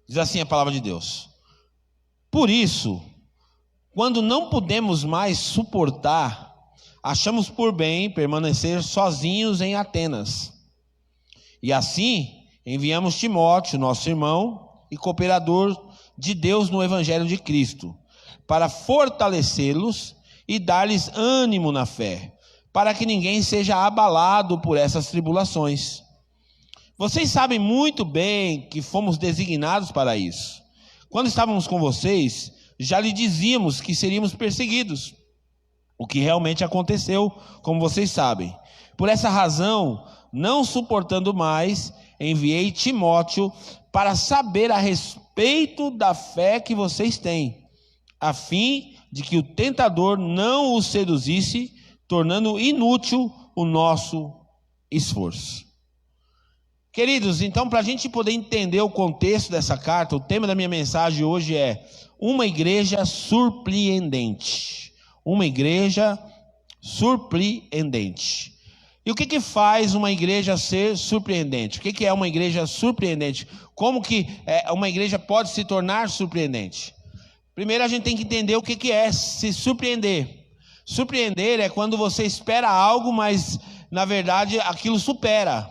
Diz assim a palavra de Deus: por isso, quando não podemos mais suportar, achamos por bem permanecer sozinhos em Atenas. E assim, enviamos Timóteo, nosso irmão e cooperador de Deus no Evangelho de Cristo, para fortalecê-los e dar-lhes ânimo na fé, para que ninguém seja abalado por essas tribulações. Vocês sabem muito bem que fomos designados para isso. Quando estávamos com vocês, já lhe dizíamos que seríamos perseguidos, o que realmente aconteceu, como vocês sabem. Por essa razão, não suportando mais, enviei Timóteo para saber a respeito da fé que vocês têm, a fim de que o tentador não os seduzisse, tornando inútil o nosso esforço. Queridos, então, para a gente poder entender o contexto dessa carta, o tema da minha mensagem hoje é uma igreja surpreendente. Uma igreja surpreendente. E o que faz uma igreja ser surpreendente? O que é uma igreja surpreendente? Como que uma igreja pode se tornar surpreendente? Primeiro a gente tem que entender o que é se surpreender. Surpreender é quando você espera algo, mas na verdade aquilo supera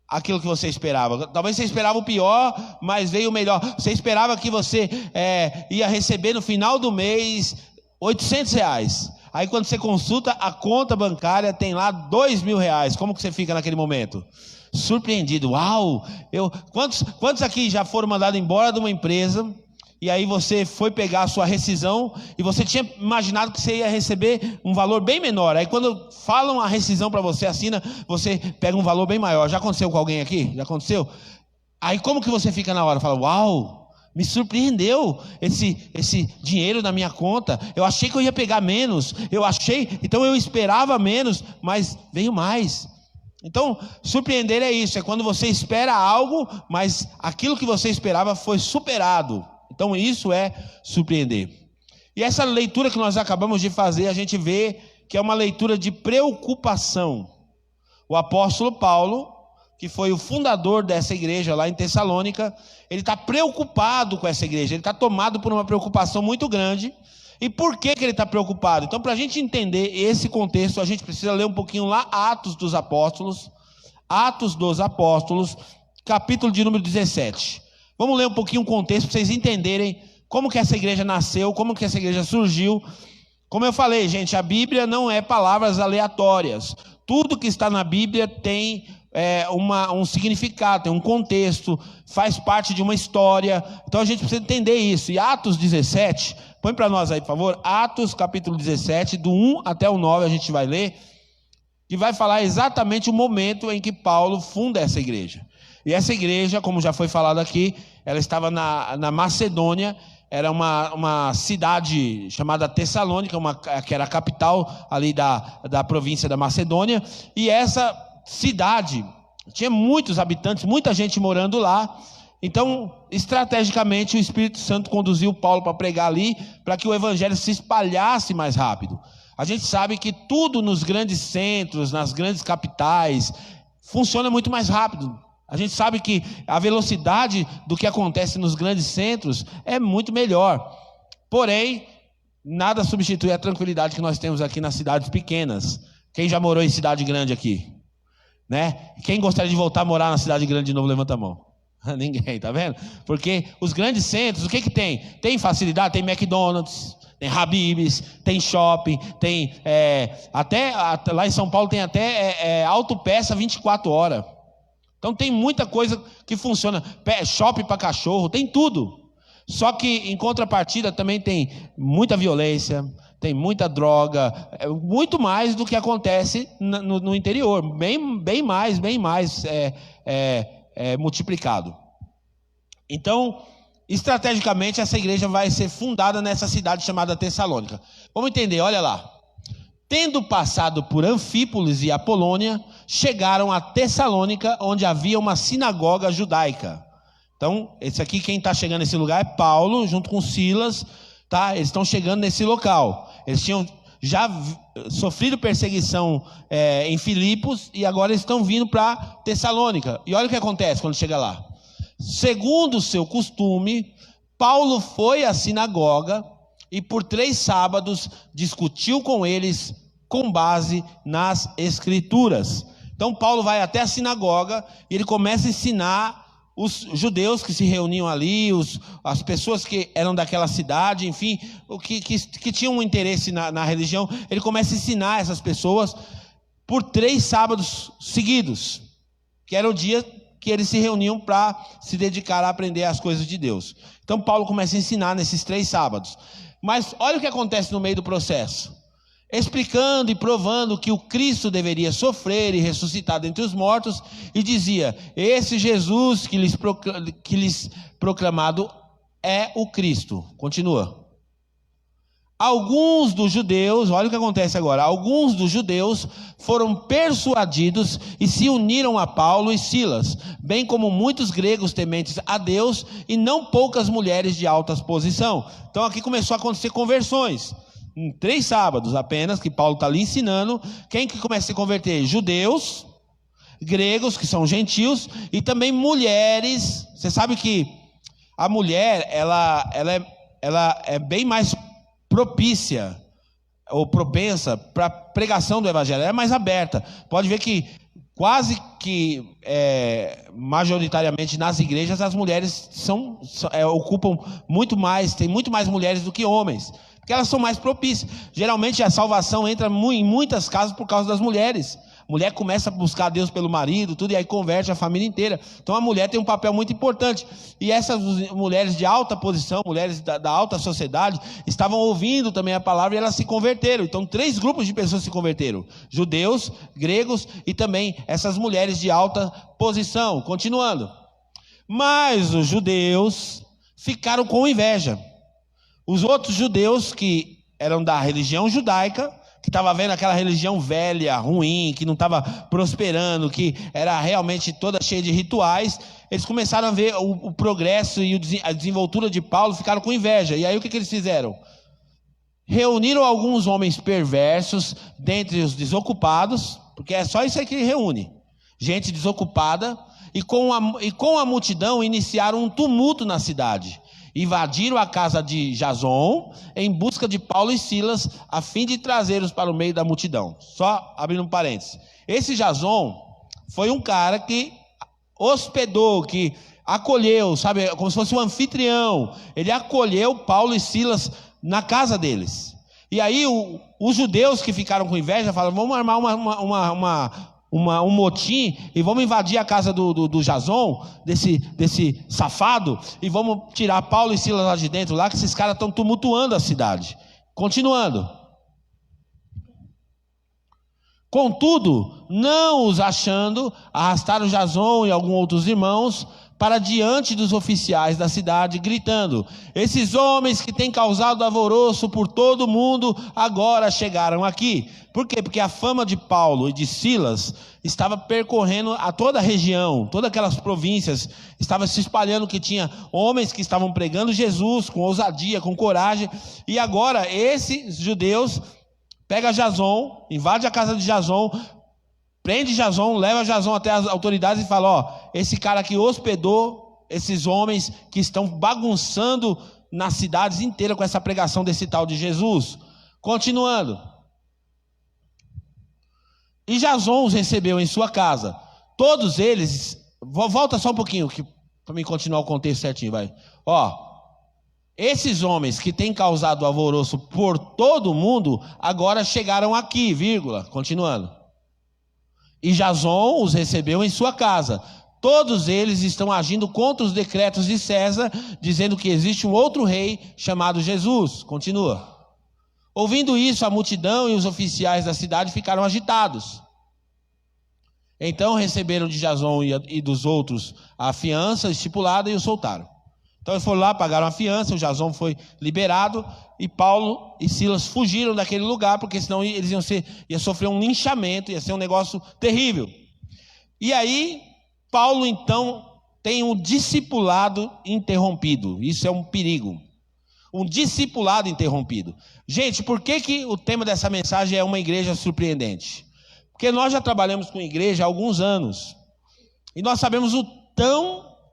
aquilo que você esperava. Talvez você esperava o pior, mas veio o melhor. Você esperava que você ia receber no final do mês R$800. Aí quando você consulta a conta bancária, tem lá R$2.000. Como que você fica naquele momento? Surpreendido. Uau! Quantos aqui já foram mandados embora de uma empresa, e aí você foi pegar a sua rescisão, e você tinha imaginado que você ia receber um valor bem menor. Aí quando falam a rescisão para você, assina, você pega um valor bem maior. Já aconteceu com alguém aqui? Já aconteceu? Aí como que você fica na hora? Fala, uau, me surpreendeu esse dinheiro na minha conta. Eu achei que eu ia pegar menos. Então eu esperava menos, mas veio mais. Então, surpreender é isso, é quando você espera algo, mas aquilo que você esperava foi superado. Então isso é surpreender. E essa leitura que nós acabamos de fazer, a gente vê que é uma leitura de preocupação. O apóstolo Paulo, que foi o fundador dessa igreja lá em Tessalônica, ele está preocupado com essa igreja, ele está tomado por uma preocupação muito grande. E por que ele está preocupado? Então, para a gente entender esse contexto, a gente precisa ler um pouquinho lá Atos dos Apóstolos, capítulo de número 17. Vamos ler um pouquinho o contexto para vocês entenderem como que essa igreja nasceu, como que essa igreja surgiu. Como eu falei, gente, a Bíblia não é palavras aleatórias. Tudo que está na Bíblia tem um significado, tem um contexto, faz parte de uma história. Então a gente precisa entender isso. E Atos 17, põe para nós aí, por favor. Atos capítulo 17, do 1 até o 9 a gente vai ler, que vai falar exatamente o momento em que Paulo funda essa igreja. E essa igreja, como já foi falado aqui, ela estava na Macedônia. Era uma cidade chamada Tessalônica, que era a capital ali da província da Macedônia. E essa cidade tinha muitos habitantes, muita gente morando lá. Então, estrategicamente, o Espírito Santo conduziu Paulo para pregar ali, para que o evangelho se espalhasse mais rápido. A gente sabe que tudo nos grandes centros, nas grandes capitais, funciona muito mais rápido. A gente sabe que a velocidade do que acontece nos grandes centros é muito melhor. Porém, nada substitui a tranquilidade que nós temos aqui nas cidades pequenas. Quem já morou em cidade grande aqui? Né? Quem gostaria de voltar a morar na cidade grande de novo, levanta a mão. Ninguém, tá vendo? Porque os grandes centros, o que tem? Tem facilidade, tem McDonald's, tem Habib's, tem shopping, tem até lá em São Paulo tem até autopeça 24 horas. Então tem muita coisa que funciona, shopping para cachorro, tem tudo. Só que em contrapartida também tem muita violência, tem muita droga, muito mais do que acontece no interior, bem mais multiplicado. Então, estrategicamente, essa igreja vai ser fundada nessa cidade chamada Tessalônica. Vamos entender, olha lá. Tendo passado por Anfípolis e Apolônia, chegaram a Tessalônica, onde havia uma sinagoga judaica. Então, esse aqui, quem está chegando nesse lugar é Paulo, junto com Silas, tá? Eles estão chegando nesse local. Eles tinham já sofrido perseguição em Filipos, e agora eles estão vindo para Tessalônica. E olha o que acontece quando chega lá. Segundo o seu costume, Paulo foi à sinagoga e por 3 sábados discutiu com eles com base nas Escrituras. Então Paulo vai até a sinagoga e ele começa a ensinar os judeus que se reuniam ali, as pessoas que eram daquela cidade, enfim, que tinham um interesse na religião. Ele começa a ensinar essas pessoas por 3 sábados seguidos, que era o dia que eles se reuniam para se dedicar a aprender as coisas de Deus. Então Paulo começa a ensinar nesses 3 sábados. Mas olha o que acontece no meio do processo. Explicando e provando que o Cristo deveria sofrer e ressuscitar dentre os mortos, e dizia: esse Jesus que lhes proclamado é o Cristo. Continua. Alguns dos judeus, olha o que acontece agora, alguns dos judeus foram persuadidos e se uniram a Paulo e Silas, bem como muitos gregos tementes a Deus e não poucas mulheres de alta posição. Então aqui começou a acontecer conversões. Em 3 sábados apenas, que Paulo está ali ensinando, quem que começa a se converter? Judeus, gregos, que são gentios, e também mulheres. Você sabe que a mulher, ela é bem mais propícia ou propensa para a pregação do evangelho, ela é mais aberta. Pode ver que quase que majoritariamente nas igrejas as mulheres ocupam muito mais, tem muito mais mulheres do que homens, porque elas são mais propícias. Geralmente a salvação entra em muitas casas por causa das mulheres. A mulher começa a buscar Deus pelo marido, tudo, e aí converte a família inteira. Então a mulher tem um papel muito importante. E essas mulheres de alta posição, mulheres da alta sociedade, estavam ouvindo também a palavra e elas se converteram. Então 3 grupos de pessoas se converteram: judeus, gregos e também essas mulheres de alta posição. Continuando. Mas os judeus ficaram com inveja. Os outros judeus que eram da religião judaica, que estava vendo aquela religião velha, ruim, que não estava prosperando, que era realmente toda cheia de rituais, eles começaram a ver o progresso e a desenvoltura de Paulo, ficaram com inveja. E aí o que eles fizeram? Reuniram alguns homens perversos dentre os desocupados, porque é só isso aí que reúne, gente desocupada, e com a multidão iniciaram um tumulto na cidade. Invadiram a casa de Jason em busca de Paulo e Silas, a fim de trazê-los para o meio da multidão. Só abrindo um parênteses. Esse Jason foi um cara que hospedou, que acolheu, sabe, como se fosse um anfitrião. Ele acolheu Paulo e Silas na casa deles. E aí os judeus que ficaram com inveja falaram: vamos armar um motim e vamos invadir a casa do Jason, desse safado, e vamos tirar Paulo e Silas lá de dentro, lá que esses caras estão tumultuando a cidade. Continuando. Contudo, não os achando, arrastaram Jason e alguns outros irmãos para diante dos oficiais da cidade, gritando: esses homens que têm causado alvoroço por todo o mundo, agora chegaram aqui. Por quê? Porque a fama de Paulo e de Silas estava percorrendo a toda a região, todas aquelas províncias, estava se espalhando, que tinha homens que estavam pregando Jesus com ousadia, com coragem. E agora esses judeus pegam Jason, invade a casa de Jason, prende Jason, leva Jason até as autoridades e fala: ó, esse cara que hospedou esses homens que estão bagunçando nas cidades inteiras com essa pregação desse tal de Jesus. Continuando. E Jason os recebeu em sua casa. Todos eles, volta só um pouquinho para mim continuar o contexto certinho, vai. Ó, esses homens que têm causado alvoroço por todo o mundo, agora chegaram aqui, vírgula, continuando. E Jason os recebeu em sua casa. Todos eles estão agindo contra os decretos de César, dizendo que existe um outro rei chamado Jesus. Continua. Ouvindo isso, a multidão e os oficiais da cidade ficaram agitados. Então receberam de Jason e dos outros a fiança estipulada e o soltaram. Então eles foram lá, pagaram a fiança, o Jason foi liberado e Paulo e Silas fugiram daquele lugar, porque senão eles iam sofrer um linchamento, ia ser um negócio terrível. E aí, Paulo então tem um discipulado interrompido. Isso é um perigo. Um discipulado interrompido. Gente, por que o tema dessa mensagem é uma igreja surpreendente? Porque nós já trabalhamos com igreja há alguns anos. E nós sabemos o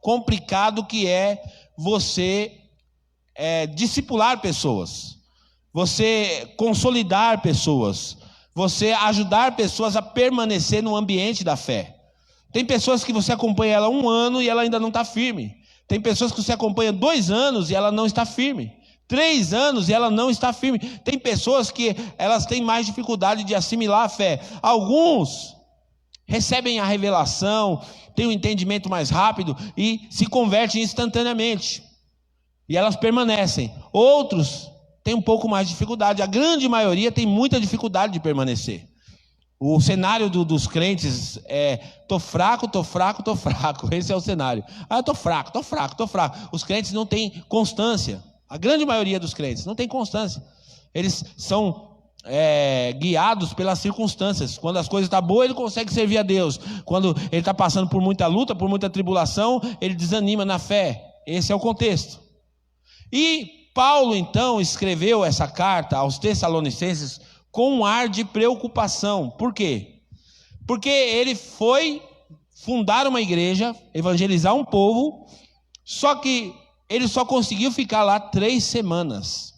complicado que é você discipular pessoas, você consolidar pessoas, você ajudar pessoas a permanecer no ambiente da fé. Tem pessoas que você acompanha ela 1 ano e ela ainda não está firme. Tem pessoas que você acompanha 2 anos e ela não está firme. 3 anos e ela não está firme. Tem pessoas que elas têm mais dificuldade de assimilar a fé. Alguns recebem a revelação, têm um entendimento mais rápido e se convertem instantaneamente. E elas permanecem. Outros têm um pouco mais de dificuldade. A grande maioria tem muita dificuldade de permanecer. O cenário dos crentes é: tô fraco. Esse é o cenário. Eu tô fraco. Os crentes não têm constância. A grande maioria dos crentes não tem constância. Eles são guiados pelas circunstâncias. Quando as coisas estão boas, ele consegue servir a Deus. Quando ele está passando por muita luta, por muita tribulação, ele desanima na fé. Esse é o contexto. E Paulo, então, escreveu essa carta aos Tessalonicenses com um ar de preocupação. Por quê? Porque ele foi fundar uma igreja, evangelizar um povo, só que ele só conseguiu ficar lá 3 semanas.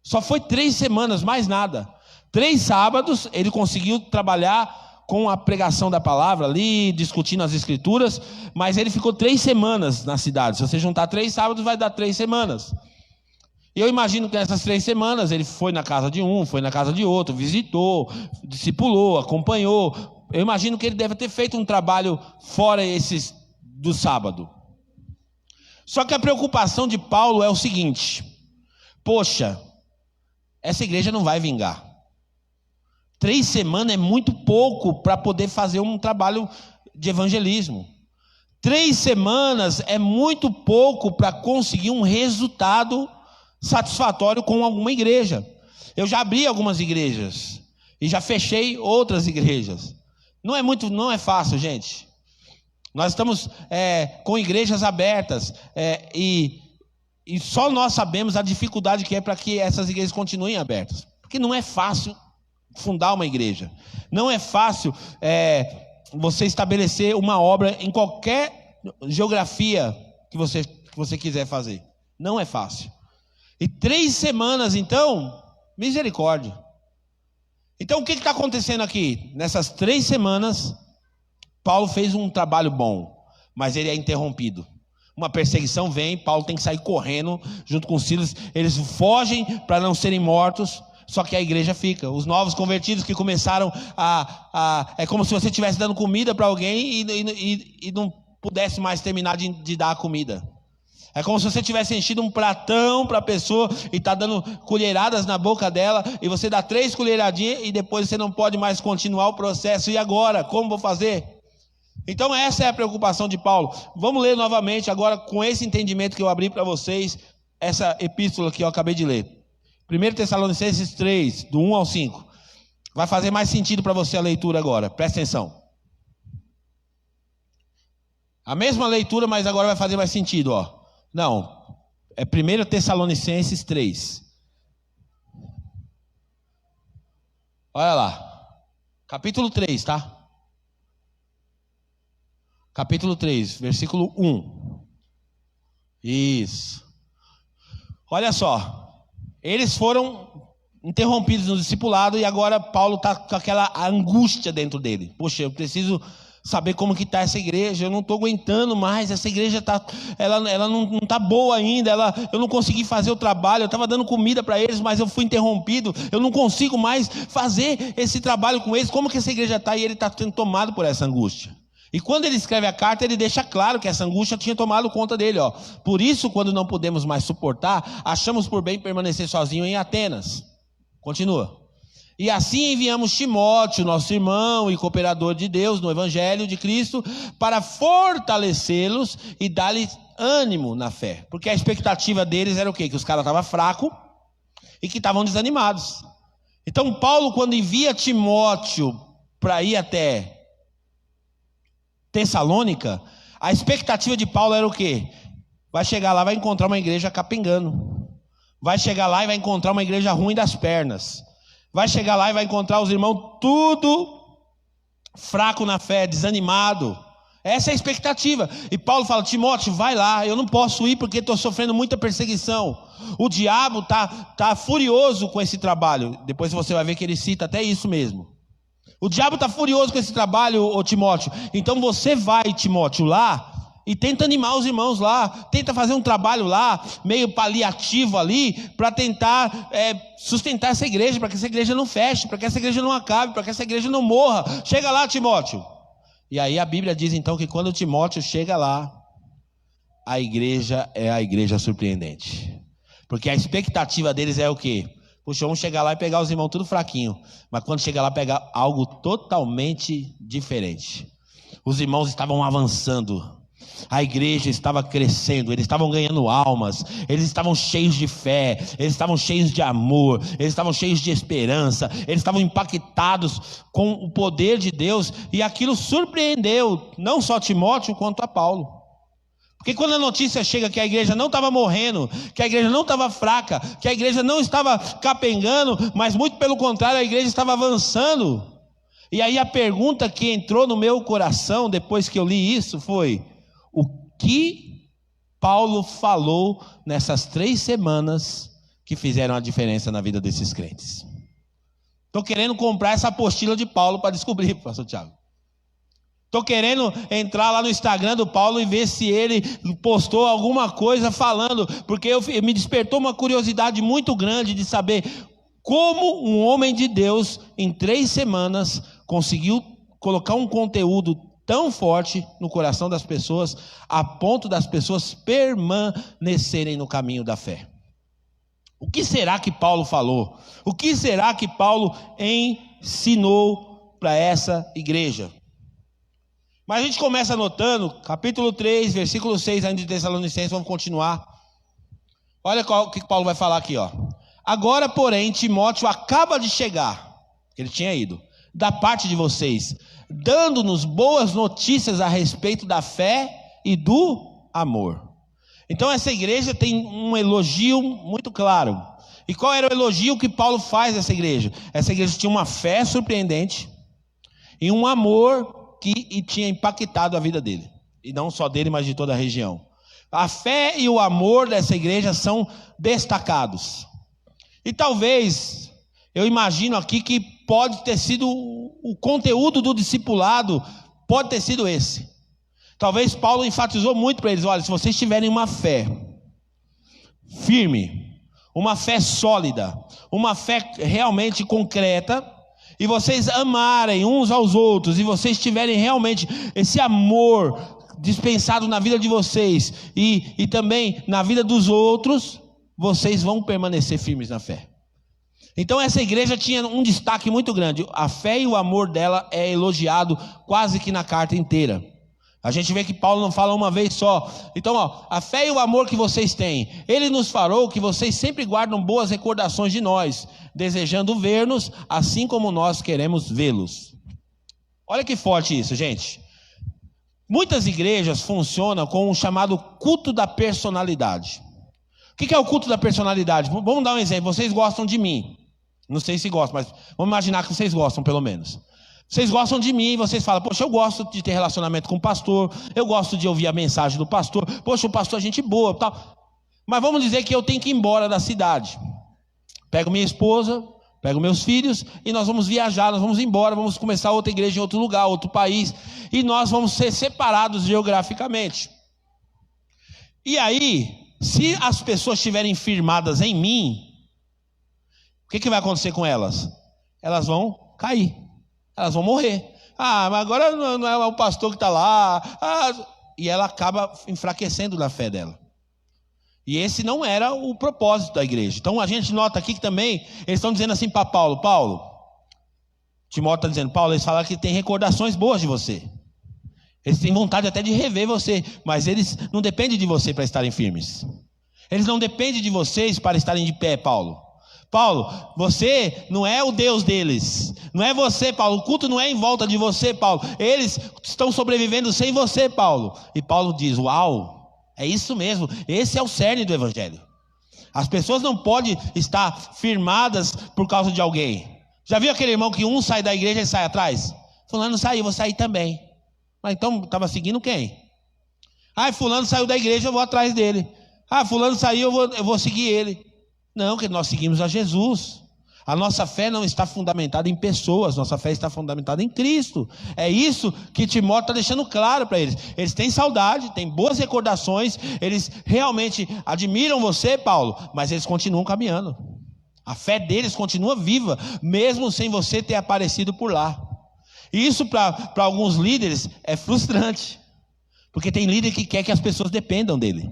Só foi 3 semanas, mais nada. 3 sábados ele conseguiu trabalhar com a pregação da palavra ali, discutindo as escrituras, mas ele ficou 3 semanas na cidade. Se você juntar 3 sábados, vai dar 3 semanas. E eu imagino que nessas 3 semanas ele foi na casa de um, foi na casa de outro, visitou, discipulou, acompanhou. Eu imagino que ele deve ter feito um trabalho fora esses do sábado. Só que a preocupação de Paulo é o seguinte: poxa, essa igreja não vai vingar. 3 semanas é muito pouco para poder fazer um trabalho de evangelismo. 3 semanas é muito pouco para conseguir um resultado satisfatório com alguma igreja. Eu já abri algumas igrejas e já fechei outras igrejas. Não é fácil, gente. Nós estamos com igrejas abertas e só nós sabemos a dificuldade que é para que essas igrejas continuem abertas. Porque não é fácil fundar uma igreja. Não é fácil você estabelecer uma obra em qualquer geografia que você quiser fazer. Não é fácil. E 3 semanas, então, misericórdia. Então, o que está acontecendo aqui? Nessas 3 semanas, Paulo fez um trabalho bom, mas ele é interrompido. Uma perseguição vem, Paulo tem que sair correndo, junto com Silas. Eles fogem para não serem mortos, só que a igreja fica. Os novos convertidos que começaram é como se você estivesse dando comida para alguém e não pudesse mais terminar de dar a comida. É como se você tivesse enchido um pratão para a pessoa e está dando colheradas na boca dela, e você dá 3 colheradinhas e depois você não pode mais continuar o processo. E agora? Como vou fazer? Então essa é a preocupação de Paulo. Vamos ler novamente agora com esse entendimento que eu abri para vocês, essa epístola que eu acabei de ler. 1 Tessalonicenses 3, do 1 ao 5. Vai fazer mais sentido para você a leitura agora. Presta atenção. A mesma leitura, mas agora vai fazer mais sentido, ó. Não, é 1 Tessalonicenses 3. Olha lá, capítulo 3, tá? Capítulo 3, versículo 1. Isso. Olha só, eles foram interrompidos no discipulado e agora Paulo está com aquela angústia dentro dele. Poxa, eu preciso saber como que está essa igreja. Eu não estou aguentando mais. Essa igreja ela não está boa ainda. Eu não consegui fazer o trabalho. Eu estava dando comida para eles, mas eu fui interrompido. Eu não consigo mais fazer esse trabalho com eles. Como que essa igreja está? E ele está sendo tomado por essa angústia. E quando ele escreve a carta, ele deixa claro que essa angústia tinha tomado conta dele. Ó. Por isso, quando não podemos mais suportar, achamos por bem permanecer sozinho em Atenas. Continua. E assim enviamos Timóteo, nosso irmão e cooperador de Deus no Evangelho de Cristo, para fortalecê-los e dar-lhes ânimo na fé. Porque a expectativa deles era o quê? Que os caras estavam fracos e que estavam desanimados. Então Paulo, quando envia Timóteo para ir até Tessalônica, a expectativa de Paulo era o quê? Vai chegar lá, vai encontrar uma igreja capengando. Vai chegar lá e vai encontrar uma igreja ruim das pernas. Vai chegar lá e vai encontrar os irmãos tudo fraco na fé, desanimado. Essa é a expectativa. E Paulo fala: Timóteo, vai lá, eu não posso ir porque estou sofrendo muita perseguição. O diabo está furioso com esse trabalho. Depois você vai ver que ele cita até isso mesmo. O diabo está furioso com esse trabalho, ô Timóteo. Então você vai, Timóteo, lá e tenta animar os irmãos lá. Tenta fazer um trabalho lá, meio paliativo ali, para tentar sustentar essa igreja, para que essa igreja não feche, para que essa igreja não acabe, para que essa igreja não morra. Chega lá, Timóteo. E aí a Bíblia diz então que quando Timóteo chega lá, a igreja é a igreja surpreendente. Porque a expectativa deles é o quê? Puxa, vamos chegar lá e pegar os irmãos tudo fraquinho. Mas quando chega lá, pegar algo totalmente diferente. Os irmãos estavam avançando. A igreja estava crescendo, eles estavam ganhando almas, eles estavam cheios de fé, eles estavam cheios de amor, eles estavam cheios de esperança, eles estavam impactados com o poder de Deus, e aquilo surpreendeu não só Timóteo quanto a Paulo. Porque quando a notícia chega que a igreja não estava morrendo, que a igreja não estava fraca, que a igreja não estava capengando, mas muito pelo contrário, a igreja estava avançando. E aí a pergunta que entrou no meu coração depois que eu li isso foi: o que Paulo falou nessas 3 semanas que fizeram a diferença na vida desses crentes? Estou querendo comprar essa apostila de Paulo para descobrir, pastor Tiago. Estou querendo entrar lá no Instagram do Paulo e ver se ele postou alguma coisa falando, porque me despertou uma curiosidade muito grande de saber como um homem de Deus, em 3 semanas, conseguiu colocar um conteúdo tão forte no coração das pessoas, a ponto das pessoas permanecerem no caminho da fé. O que será que Paulo falou? O que será que Paulo ensinou para essa igreja? Mas a gente começa anotando, capítulo 3, versículo 6, ainda de Tessalonicenses, vamos continuar. Olha o que Paulo vai falar aqui, ó. Agora, porém, Timóteo acaba de chegar, ele tinha ido, da parte de vocês, dando-nos boas notícias a respeito da fé e do amor. Então essa igreja tem um elogio muito claro. E qual era o elogio que Paulo faz dessa igreja? Essa igreja tinha uma fé surpreendente e um amor que tinha impactado a vida dele. E não só dele, mas de toda a região. A fé e o amor dessa igreja são destacados. E talvez, eu imagino aqui que pode ter sido o conteúdo do discipulado, pode ter sido esse. Talvez Paulo enfatizou muito para eles: olha, se vocês tiverem uma fé firme, uma fé sólida, uma fé realmente concreta, e vocês amarem uns aos outros, e vocês tiverem realmente esse amor dispensado na vida de vocês, e também na vida dos outros, vocês vão permanecer firmes na fé. Então essa igreja tinha um destaque muito grande. A fé e o amor dela é elogiado quase que na carta inteira. A gente vê que Paulo não fala uma vez só. Então, ó, a fé e o amor que vocês têm, ele nos falou que vocês sempre guardam boas recordações de nós, desejando ver-nos assim como nós queremos vê-los. Olha que forte isso, gente. Muitas igrejas funcionam com o chamado culto da personalidade. O que é o culto da personalidade? Vamos dar um exemplo. Vocês gostam de mim. Não sei se gostam, mas vamos imaginar que vocês gostam, pelo menos. Vocês gostam de mim e vocês falam: poxa, eu gosto de ter relacionamento com o pastor, eu gosto de ouvir a mensagem do pastor, poxa, o pastor é gente boa, tal. Mas vamos dizer que eu tenho que ir embora da cidade. Pego minha esposa, pego meus filhos e nós vamos viajar, nós vamos embora, vamos começar outra igreja em outro lugar, outro país, e nós vamos ser separados geograficamente. E aí, se as pessoas estiverem firmadas em mim, o que vai acontecer com elas? Elas vão cair, elas vão morrer. Mas agora não é o pastor que está lá. E ela acaba enfraquecendo na fé dela. E esse não era o propósito da igreja. Então a gente nota aqui que também eles estão dizendo assim para Paulo, Timóteo está dizendo: Paulo, eles falam que tem recordações boas de você. Eles têm vontade até de rever você, mas eles não dependem de você para estarem firmes. Eles não dependem de vocês para estarem de pé, Paulo. Paulo, você não é o Deus deles. Não é você, Paulo. O culto não é em volta de você, Paulo. Eles estão sobrevivendo sem você, Paulo. E Paulo diz: uau, é isso mesmo. Esse é o cerne do evangelho. As pessoas não podem estar firmadas por causa de alguém. Já viu aquele irmão que um sai da igreja e sai atrás? Fulano saiu, vou sair também. Mas então estava seguindo quem? Fulano saiu da igreja, eu vou atrás dele. Fulano saiu, eu vou seguir ele. Não, que nós seguimos a Jesus. A nossa fé não está fundamentada em pessoas, nossa fé está fundamentada em Cristo. É isso que Timóteo está deixando claro para eles. Eles têm saudade, têm boas recordações, eles realmente admiram você, Paulo, mas eles continuam caminhando. A fé deles continua viva, mesmo sem você ter aparecido por lá. E isso para alguns líderes é frustrante, porque tem líder que quer que as pessoas dependam dele.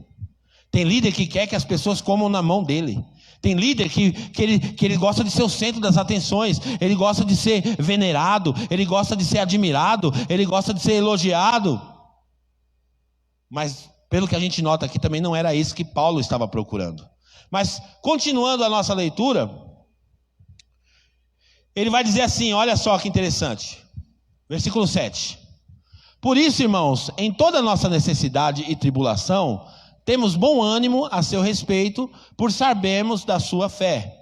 Tem líder que quer que as pessoas comam na mão dele. Tem líder que ele gosta de ser o centro das atenções. Ele gosta de ser venerado. Ele gosta de ser admirado. Ele gosta de ser elogiado. Mas pelo que a gente nota aqui, também não era isso que Paulo estava procurando. Mas continuando a nossa leitura, ele vai dizer assim, olha só que interessante. Versículo 7. Por isso, irmãos, em toda nossa necessidade e tribulação, temos bom ânimo a seu respeito, por sabermos da sua fé.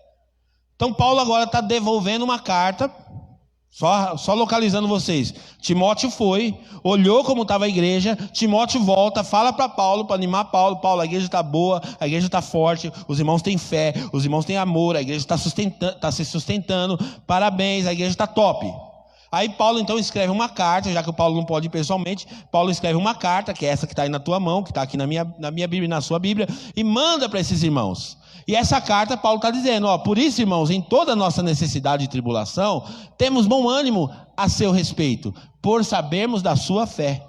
Então Paulo agora está devolvendo uma carta, só localizando vocês. Timóteo foi, olhou como estava a igreja, Timóteo volta, fala para Paulo, para animar Paulo. Paulo, a igreja está boa, a igreja está forte, os irmãos têm fé, os irmãos têm amor, a igreja está se sustentando, parabéns, a igreja está top. Aí Paulo então escreve uma carta, já que o Paulo não pode ir pessoalmente, Paulo escreve uma carta, que é essa que está aí na tua mão, que está aqui na minha Bíblia e na sua Bíblia, e manda para esses irmãos. E essa carta Paulo está dizendo, por isso, irmãos, em toda a nossa necessidade e tribulação, temos bom ânimo a seu respeito, por sabermos da sua fé.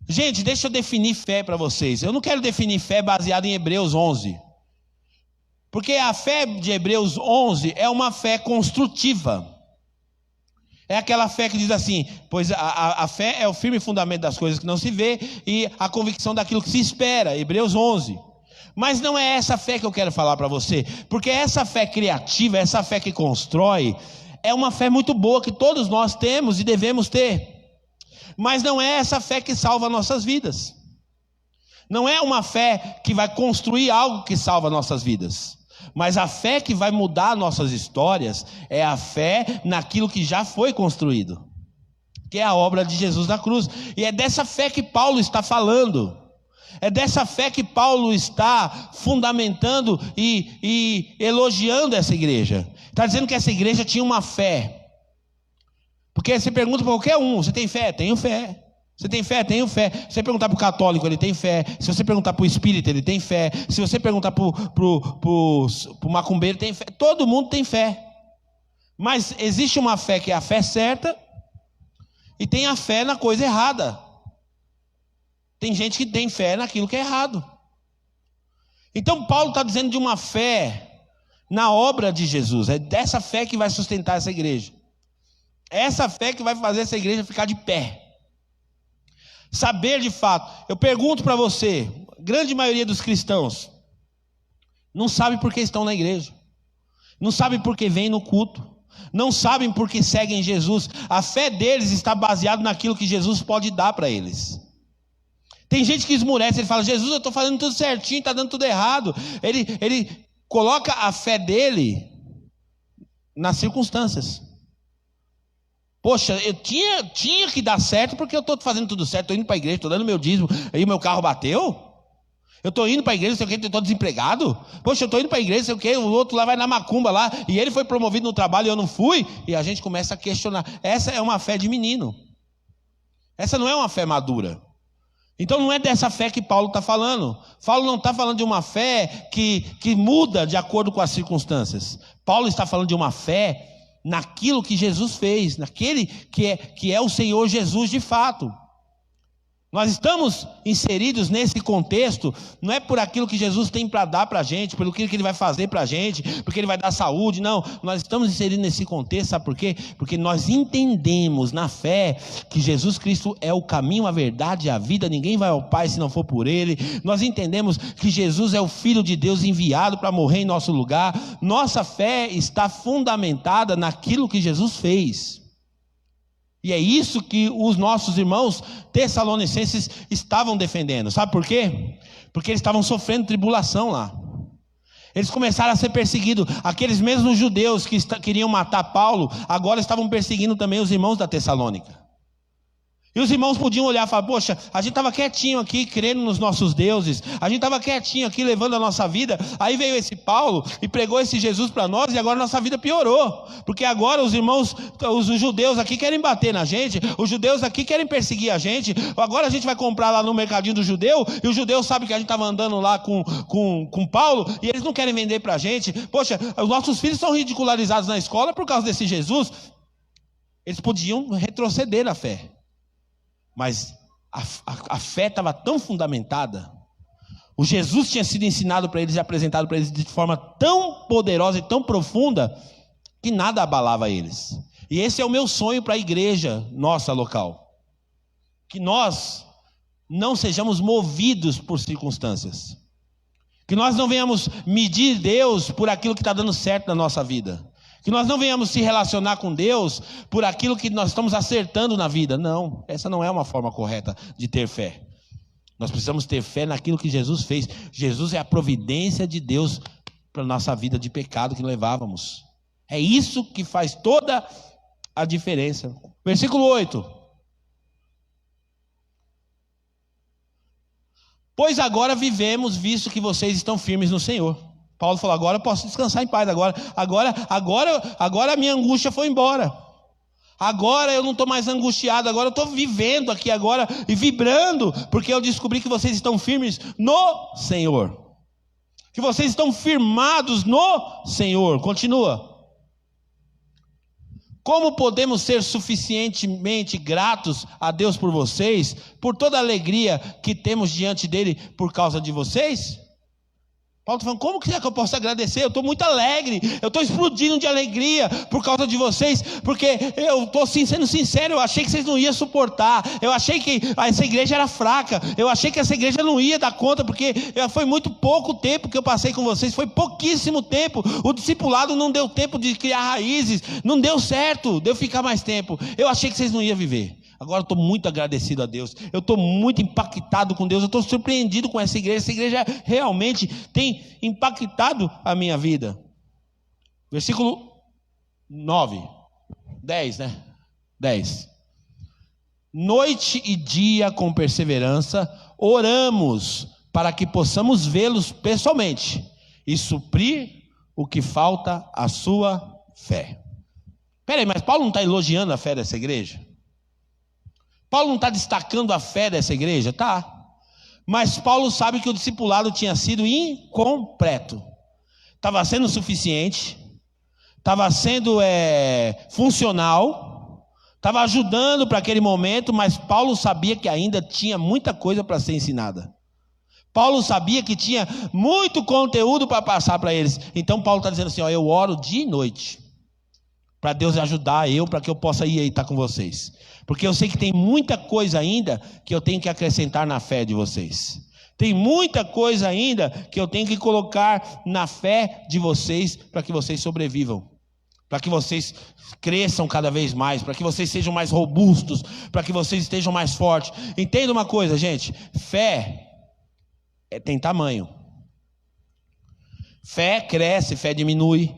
Gente, deixa eu definir fé para vocês. Eu não quero definir fé baseada em Hebreus 11. Porque a fé de Hebreus 11 é uma fé construtiva. É aquela fé que diz assim, pois a fé é o firme fundamento das coisas que não se vê e a convicção daquilo que se espera, Hebreus 11. Mas não é essa fé que eu quero falar para você, porque essa fé criativa, essa fé que constrói, é uma fé muito boa que todos nós temos e devemos ter. Mas não é essa fé que salva nossas vidas. Não é uma fé que vai construir algo que salva nossas vidas. Mas a fé que vai mudar nossas histórias é a fé naquilo que já foi construído, que é a obra de Jesus na cruz. E é dessa fé que Paulo está falando. É dessa fé que Paulo está fundamentando e elogiando essa igreja. Está dizendo que essa igreja tinha uma fé. Porque você pergunta para qualquer um, você tem fé? Tenho fé. Você tem fé? Tenho fé. Se você perguntar para o católico, ele tem fé. Se você perguntar para o espírita, ele tem fé. Se você perguntar para o macumbeiro, tem fé. Todo mundo tem fé. Mas existe uma fé que é a fé certa e tem a fé na coisa errada. Tem gente que tem fé naquilo que é errado. Então Paulo está dizendo de uma fé na obra de Jesus. É dessa fé que vai sustentar essa igreja. É essa fé que vai fazer essa igreja ficar de pé. Saber de fato. Eu pergunto para você, a grande maioria dos cristãos não sabe por que estão na igreja, não sabe por que vêm no culto, não sabem por que seguem Jesus. A fé deles está baseada naquilo que Jesus pode dar para eles. Tem gente que esmurece, ele fala, Jesus, eu estou fazendo tudo certinho, está dando tudo errado. Ele coloca a fé dele nas circunstâncias. Poxa, eu tinha que dar certo porque eu estou fazendo tudo certo, estou indo para a igreja, estou dando meu dízimo, aí meu carro bateu? Eu estou indo para a igreja, sei o que, estou desempregado? Poxa, eu estou indo para a igreja, sei o que, o outro lá vai na macumba lá, e ele foi promovido no trabalho e eu não fui, e a gente começa a questionar. Essa é uma fé de menino. Essa não é uma fé madura. Então não é dessa fé que Paulo está falando. Paulo não está falando de uma fé que muda de acordo com as circunstâncias. Paulo está falando de uma fé naquilo que Jesus fez, naquele que é o Senhor Jesus de fato. Nós estamos inseridos nesse contexto, não é por aquilo que Jesus tem para dar para a gente, pelo que Ele vai fazer para a gente, porque Ele vai dar saúde, não. Nós estamos inseridos nesse contexto, sabe por quê? Porque nós entendemos na fé que Jesus Cristo é o caminho, a verdade e a vida, ninguém vai ao Pai se não for por Ele. Nós entendemos que Jesus é o Filho de Deus enviado para morrer em nosso lugar. Nossa fé está fundamentada naquilo que Jesus fez. E é isso que os nossos irmãos tessalonicenses estavam defendendo. Sabe por quê? Porque eles estavam sofrendo tribulação lá. Eles começaram a ser perseguidos. Aqueles mesmos judeus que queriam matar Paulo, agora estavam perseguindo também os irmãos da Tessalônica. E os irmãos podiam olhar e falar: poxa, a gente estava quietinho aqui, crendo nos nossos deuses, a gente estava quietinho aqui, levando a nossa vida. Aí veio esse Paulo e pregou esse Jesus para nós, e agora nossa vida piorou, porque agora os irmãos, os judeus aqui querem bater na gente, os judeus aqui querem perseguir a gente. Agora a gente vai comprar lá no mercadinho do judeu, e o judeu sabe que a gente estava andando lá com Paulo, e eles não querem vender para a gente. Poxa, os nossos filhos são ridicularizados na escola por causa desse Jesus. Eles podiam retroceder na fé, mas a fé estava tão fundamentada, o Jesus tinha sido ensinado para eles e apresentado para eles de forma tão poderosa e tão profunda, que nada abalava eles. E esse é o meu sonho para a igreja nossa local, que nós não sejamos movidos por circunstâncias, que nós não venhamos medir Deus por aquilo que está dando certo na nossa vida, que nós não venhamos se relacionar com Deus por aquilo que nós estamos acertando na vida. Não, essa não é uma forma correta de ter fé. Nós precisamos ter fé naquilo que Jesus fez. Jesus é a providência de Deus para a nossa vida de pecado que levávamos. É isso que faz toda a diferença. Versículo 8. Pois agora vivemos, visto que vocês estão firmes no Senhor. Paulo falou: agora eu posso descansar em paz, agora a minha angústia foi embora. Agora eu não estou mais angustiado, agora eu estou vivendo aqui agora e vibrando, porque eu descobri que vocês estão firmes no Senhor. Que vocês estão firmados no Senhor. Continua. Como podemos ser suficientemente gratos a Deus por vocês, por toda a alegria que temos diante dele por causa de vocês? Paulo está falando: como que é que eu posso agradecer? Eu estou muito alegre, eu estou explodindo de alegria por causa de vocês, porque eu estou sendo sincero, eu achei que vocês não iam suportar, eu achei que essa igreja era fraca, eu achei que essa igreja não ia dar conta, porque foi muito pouco tempo que eu passei com vocês, foi pouquíssimo tempo, o discipulado não deu tempo de criar raízes, não deu certo de eu ficar mais tempo, eu achei que vocês não iam viver. Agora eu estou muito agradecido a Deus, eu estou muito impactado com Deus, eu estou surpreendido com essa igreja realmente tem impactado a minha vida. Versículo 9, 10, né? 10. Noite e dia com perseverança, oramos para que possamos vê-los pessoalmente e suprir o que falta à sua fé. Espera aí, mas Paulo não está elogiando a fé dessa igreja? Paulo não está destacando a fé dessa igreja? Tá. Mas Paulo sabe que o discipulado tinha sido incompleto. Estava sendo suficiente, estava sendo funcional, estava ajudando para aquele momento, mas Paulo sabia que ainda tinha muita coisa para ser ensinada. Paulo sabia que tinha muito conteúdo para passar para eles. Então Paulo está dizendo assim: ó, eu oro dia e noite para Deus ajudar para que eu possa ir aí estar com vocês. Porque eu sei que tem muita coisa ainda que eu tenho que acrescentar na fé de vocês. Tem muita coisa ainda que eu tenho que colocar na fé de vocês para que vocês sobrevivam. Para que vocês cresçam cada vez mais, para que vocês sejam mais robustos, para que vocês estejam mais fortes. Entenda uma coisa, gente: fé tem tamanho. Fé cresce, fé diminui.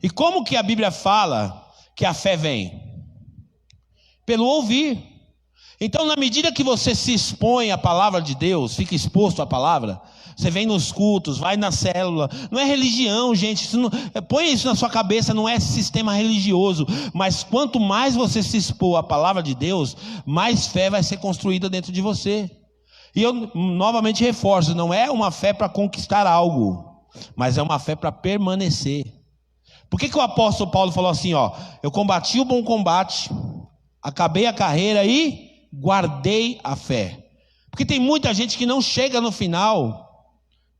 E como que a Bíblia fala que a fé vem? Pelo ouvir. Então, na medida que você se expõe à palavra de Deus, fica exposto à palavra, você vem nos cultos, vai na célula, não é religião, gente, põe isso na sua cabeça, não é sistema religioso, mas quanto mais você se expor à palavra de Deus, mais fé vai ser construída dentro de você. E eu novamente reforço, não é uma fé para conquistar algo, mas é uma fé para permanecer. Por que o apóstolo Paulo falou assim, ó: eu combati o bom combate, acabei a carreira e guardei a fé? Porque tem muita gente que não chega no final,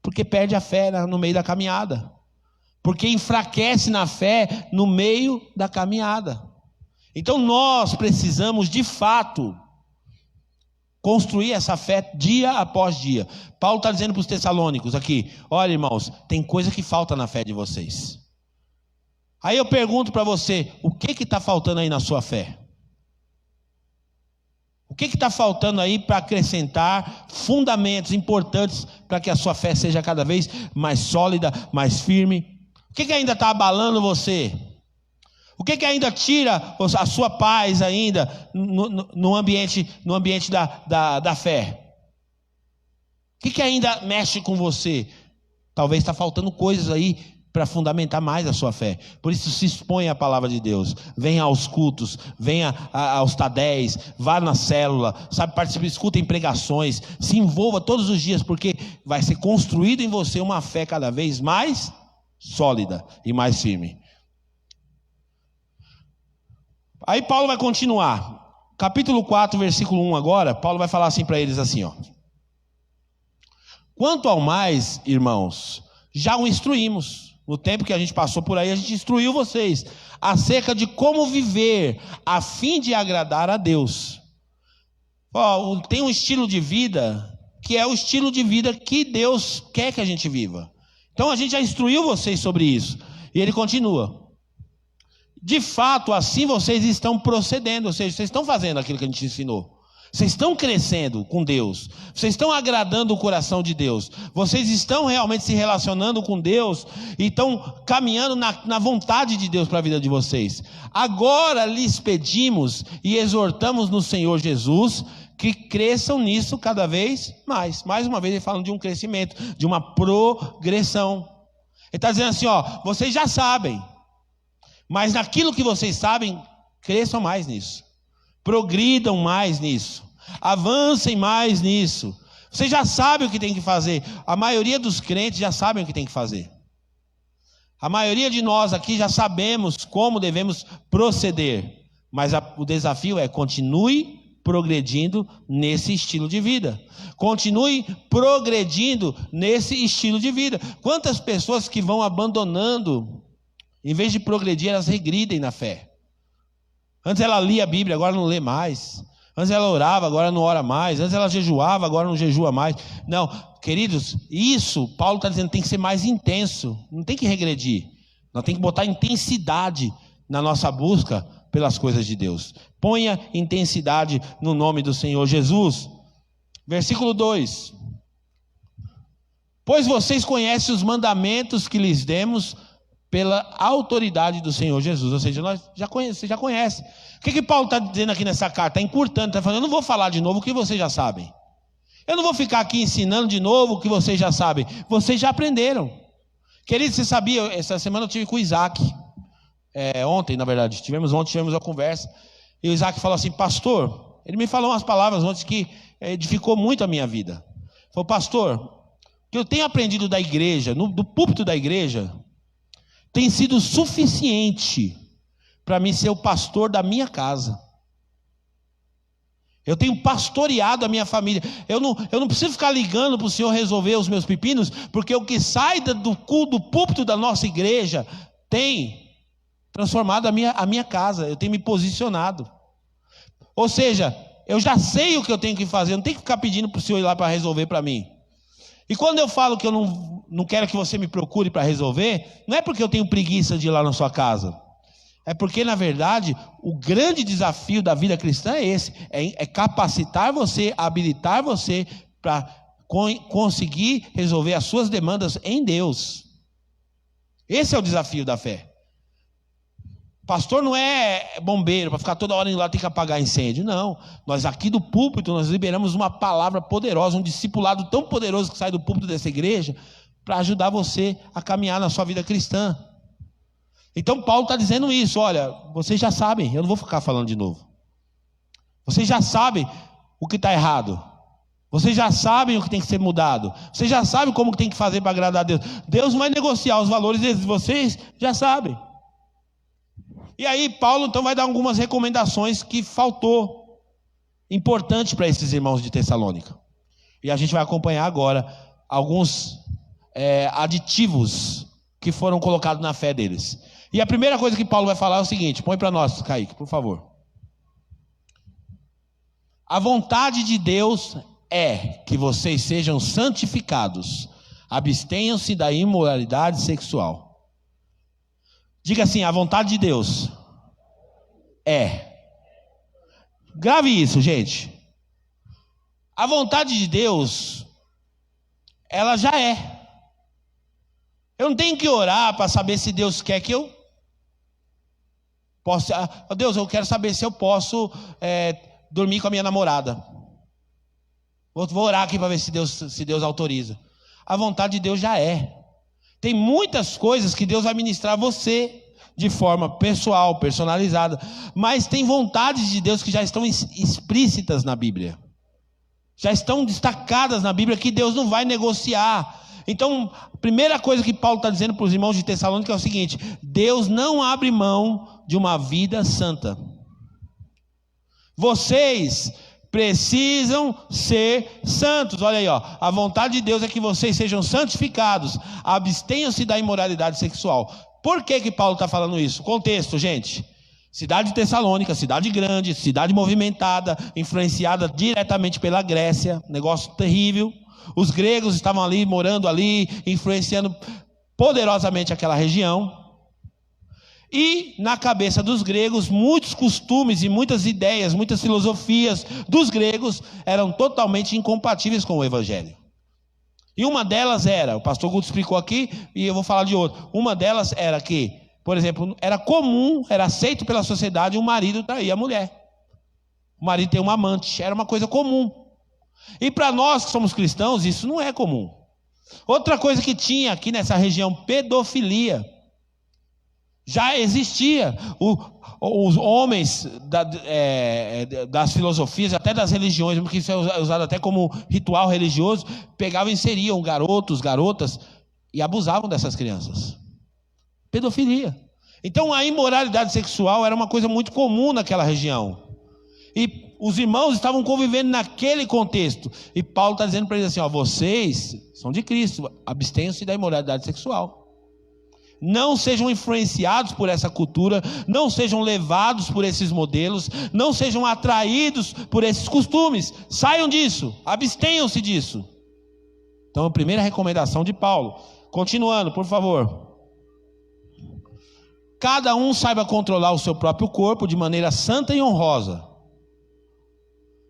porque perde a fé no meio da caminhada, porque enfraquece na fé no meio da caminhada. Então nós precisamos de fato construir essa fé dia após dia. Paulo está dizendo para os tessalônicos aqui: olha, irmãos, tem coisa que falta na fé de vocês. Aí eu pergunto para você: o que está faltando aí na sua fé? O que está faltando aí para acrescentar fundamentos importantes para que a sua fé seja cada vez mais sólida, mais firme? O que ainda está abalando você? O que ainda tira a sua paz ainda no ambiente da fé? O que ainda mexe com você? Talvez está faltando coisas aí para fundamentar mais a sua fé. Por isso se expõe à palavra de Deus. Venha aos cultos, venha aos tadéis, vá na célula, sabe, participe, escutem pregações, se envolva todos os dias, porque vai ser construído em você uma fé cada vez mais sólida e mais firme. Aí Paulo vai continuar. Capítulo 4, versículo 1 agora, Paulo vai falar assim para eles assim, ó. Quanto ao mais, irmãos, já o instruímos. No tempo que a gente passou por aí, a gente instruiu vocês acerca de como viver a fim de agradar a Deus. Tem um estilo de vida que é o estilo de vida que Deus quer que a gente viva. Então a gente já instruiu vocês sobre isso. E ele continua. De fato, assim vocês estão procedendo, ou seja, vocês estão fazendo aquilo que a gente ensinou. Vocês estão crescendo com Deus, vocês estão agradando o coração de Deus, vocês estão realmente se relacionando com Deus e estão caminhando na vontade de Deus para a vida de vocês. Agora lhes pedimos e exortamos no Senhor Jesus que cresçam nisso cada vez mais. Mais uma vez ele falando de um crescimento, de uma progressão. Ele está dizendo assim, vocês já sabem, mas naquilo que vocês sabem, cresçam mais nisso. Progridam mais nisso, avancem mais nisso. Você já sabe o que tem que fazer. A maioria dos crentes já sabem o que tem que fazer. A maioria de nós aqui já sabemos como devemos proceder. Mas o desafio é: continue progredindo nesse estilo de vida. Continue progredindo nesse estilo de vida. Quantas pessoas que vão abandonando, em vez de progredir, elas regridem na fé. Antes ela lia a Bíblia, agora não lê mais. Antes ela orava, agora não ora mais. Antes ela jejuava, agora não jejua mais. Não, queridos, isso, Paulo está dizendo, tem que ser mais intenso. Não tem que regredir. Nós temos que botar intensidade na nossa busca pelas coisas de Deus. Ponha intensidade no nome do Senhor Jesus. Versículo 2. Pois vocês conhecem os mandamentos que lhes demos pela autoridade do Senhor Jesus. Ou seja, você já conhece. O que Paulo está dizendo aqui nessa carta? Está encurtando, está falando, eu não vou falar de novo o que vocês já sabem. Eu não vou ficar aqui ensinando de novo o que vocês já sabem. Vocês já aprenderam. Querido, você sabia, essa semana eu tive com o Isaac. Ontem, na verdade, tivemos uma conversa. E o Isaac falou assim, pastor, ele me falou umas palavras ontem que edificou muito a minha vida. Ele falou, pastor, o que eu tenho aprendido da igreja, do púlpito da igreja, tem sido suficiente para mim ser o pastor da minha casa. Eu tenho pastoreado a minha família. Eu não preciso ficar ligando para o Senhor resolver os meus pepinos, porque o que sai do púlpito da nossa igreja tem transformado a minha casa. Eu tenho me posicionado. Ou seja, eu já sei o que eu tenho que fazer. Eu não tenho que ficar pedindo para o Senhor ir lá para resolver para mim. E quando eu falo que eu não quero que você me procure para resolver, não é porque eu tenho preguiça de ir lá na sua casa. É porque, na verdade, o grande desafio da vida cristã é esse. É capacitar você, habilitar você para conseguir resolver as suas demandas em Deus. Esse é o desafio da fé. Pastor não é bombeiro para ficar toda hora indo lá ter que apagar incêndio. Não, nós aqui do púlpito, nós liberamos uma palavra poderosa, um discipulado tão poderoso que sai do púlpito dessa igreja para ajudar você a caminhar na sua vida cristã. Então Paulo está dizendo isso, olha, vocês já sabem, eu não vou ficar falando de novo. Vocês já sabem o que está errado. Vocês já sabem o que tem que ser mudado. Vocês já sabem como tem que fazer para agradar a Deus. Deus vai negociar os valores deles, vocês já sabem. E aí Paulo então vai dar algumas recomendações que faltou, importante para esses irmãos de Tessalônica. E a gente vai acompanhar agora alguns aditivos que foram colocados na fé deles. E a primeira coisa que Paulo vai falar é o seguinte, põe para nós, Kaique, por favor. A vontade de Deus é que vocês sejam santificados, abstenham-se da imoralidade sexual. Diga assim, a vontade de Deus é. Grave isso, gente. A vontade de Deus, ela já é. Eu não tenho que orar para saber se Deus quer que eu. Deus, eu quero saber se eu posso dormir com a minha namorada. Vou orar aqui para ver se Deus autoriza. A vontade de Deus já é. Tem muitas coisas que Deus vai ministrar a você de forma pessoal, personalizada, mas tem vontades de Deus que já estão explícitas na Bíblia. Já estão destacadas na Bíblia que Deus não vai negociar. Então, a primeira coisa que Paulo está dizendo para os irmãos de Tessalônica é o seguinte: Deus não abre mão de uma vida santa. Vocês precisam ser santos. Olha aí, ó. A vontade de Deus é que vocês sejam santificados. Abstenham-se da imoralidade sexual. Por que Paulo está falando isso? Contexto, gente. Cidade de Tessalônica, cidade grande, cidade movimentada, influenciada diretamente pela Grécia. Negócio terrível. Os gregos estavam ali, morando ali, influenciando poderosamente aquela região. E na cabeça dos gregos, muitos costumes e muitas ideias, muitas filosofias dos gregos eram totalmente incompatíveis com o evangelho. E uma delas era, o pastor Guto explicou aqui, e eu vou falar de outra. Uma delas era que, por exemplo, era comum, era aceito pela sociedade um marido trair a mulher. O marido ter uma amante, era uma coisa comum. E para nós que somos cristãos, isso não é comum. Outra coisa que tinha aqui nessa região, pedofilia. Já existia. Os homens das filosofias, até das religiões, porque isso é usado até como ritual religioso, pegavam e inseriam garotos, garotas, e abusavam dessas crianças. Pedofilia. Então a imoralidade sexual era uma coisa muito comum naquela região. E os irmãos estavam convivendo naquele contexto. E Paulo está dizendo para eles assim: ó, vocês são de Cristo, abstenham-se da imoralidade sexual. Não sejam influenciados por essa cultura, não sejam levados por esses modelos, não sejam atraídos por esses costumes. Saiam disso, abstenham-se disso. Então, a primeira recomendação de Paulo. Continuando, por favor. Cada um saiba controlar o seu próprio corpo de maneira santa e honrosa,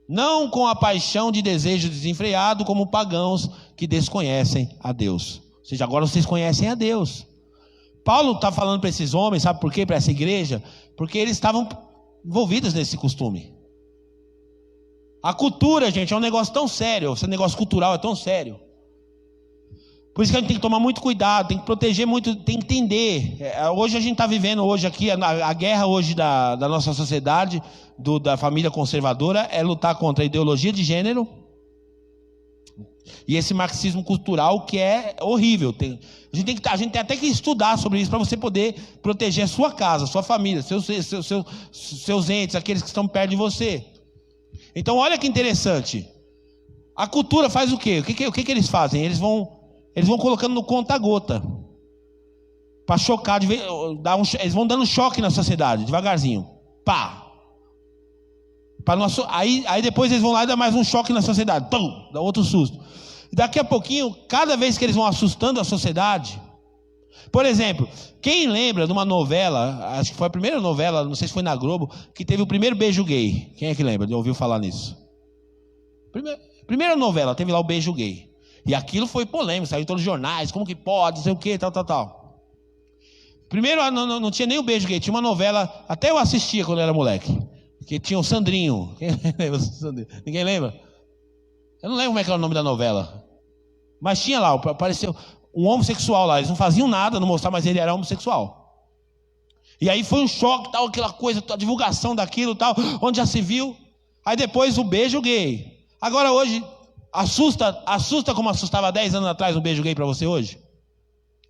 não com a paixão de desejo desenfreado, como pagãos que desconhecem a Deus. Ou seja, agora vocês conhecem a Deus. Paulo está falando para esses homens, sabe por quê? Para essa igreja, porque eles estavam envolvidos nesse costume. A cultura, gente, é um negócio tão sério. Esse negócio cultural é tão sério. Por isso que a gente tem que tomar muito cuidado, tem que proteger muito, tem que entender. Hoje a gente está vivendo aqui, a guerra hoje da nossa sociedade, da família conservadora, é lutar contra a ideologia de gênero e esse marxismo cultural que é horrível. A gente tem até que estudar sobre isso para você poder proteger a sua casa, a sua família, seus entes, aqueles que estão perto de você. Então olha que interessante. A cultura faz o quê? O que eles fazem? Eles vão colocando no conta-gota para chocar, eles vão dando choque na sociedade, devagarzinho. Pá! Aí depois eles vão lá e dá mais um choque na sociedade. Pum! Dá outro susto. E daqui a pouquinho, cada vez que eles vão assustando a sociedade. Por exemplo, quem lembra de uma novela, acho que foi a primeira novela, não sei se foi na Globo, que teve o primeiro beijo gay. Quem é que lembra? Ouviu falar nisso? Primeira novela, teve lá o beijo gay. E aquilo foi polêmico, saiu em todos os jornais, como que pode, não sei o que, tal. Primeiro não tinha nem o beijo gay, tinha uma novela, até eu assistia quando eu era moleque, que tinha o Sandrinho. Quem lembra do Sandrinho? Ninguém lembra? Eu não lembro como é que era o nome da novela. Mas tinha lá, apareceu um homossexual lá, eles não faziam nada, não mostravam, mas ele era homossexual. E aí foi um choque, tal, aquela coisa, a divulgação daquilo, tal, onde já se viu. Aí depois o beijo gay. Agora hoje, assusta como assustava 10 anos atrás um beijo gay para você hoje?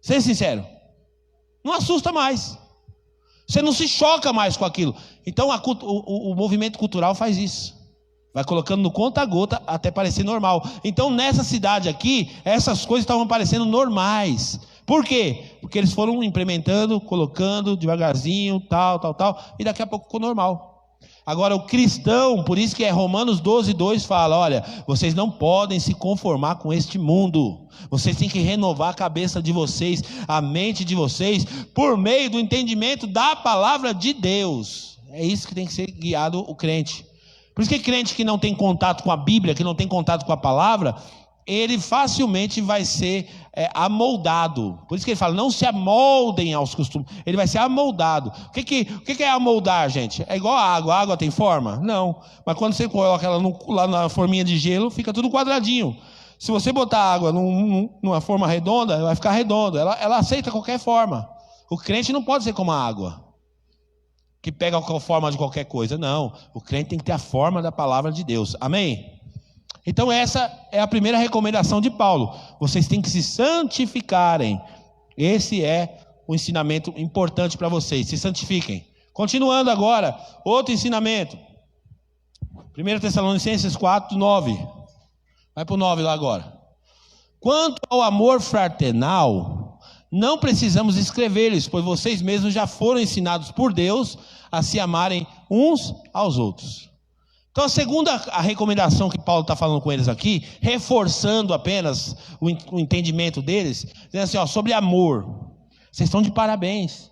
Seja sincero. Não assusta mais. Você não se choca mais com aquilo. Então o movimento cultural faz isso. Vai colocando no conta-gota até parecer normal. Então nessa cidade aqui, essas coisas estavam parecendo normais. Por quê? Porque eles foram implementando, colocando devagarzinho, tal. E daqui a pouco ficou normal. Agora o cristão, por isso que Romanos 12:2 fala: olha, vocês não podem se conformar com este mundo. Vocês têm que renovar a cabeça de vocês, a mente de vocês, por meio do entendimento da palavra de Deus. É isso que tem que ser guiado o crente. Por isso que crente que não tem contato com a Bíblia, que não tem contato com a palavra, ele facilmente vai ser amoldado. Por isso que ele fala, não se amoldem aos costumes. Ele vai ser amoldado. O que é amoldar, gente? É igual a água. A água tem forma? Não. Mas quando você coloca ela lá na forminha de gelo, fica tudo quadradinho. Se você botar a água numa forma redonda, ela vai ficar redonda. Ela aceita qualquer forma. O crente não pode ser como a água, que pega a forma de qualquer coisa. Não. O crente tem que ter a forma da palavra de Deus. Amém? Então essa é a primeira recomendação de Paulo. Vocês têm que se santificarem. Esse é o ensinamento importante para vocês. Se santifiquem. Continuando agora, outro ensinamento. 1 Tessalonicenses 4, 9. Vai para o 9 lá agora. Quanto ao amor fraternal, não precisamos escrever-lhes, pois vocês mesmos já foram ensinados por Deus a se amarem uns aos outros. Então a segunda recomendação que Paulo está falando com eles aqui, reforçando apenas o entendimento deles, dizendo assim, sobre amor. Vocês estão de parabéns.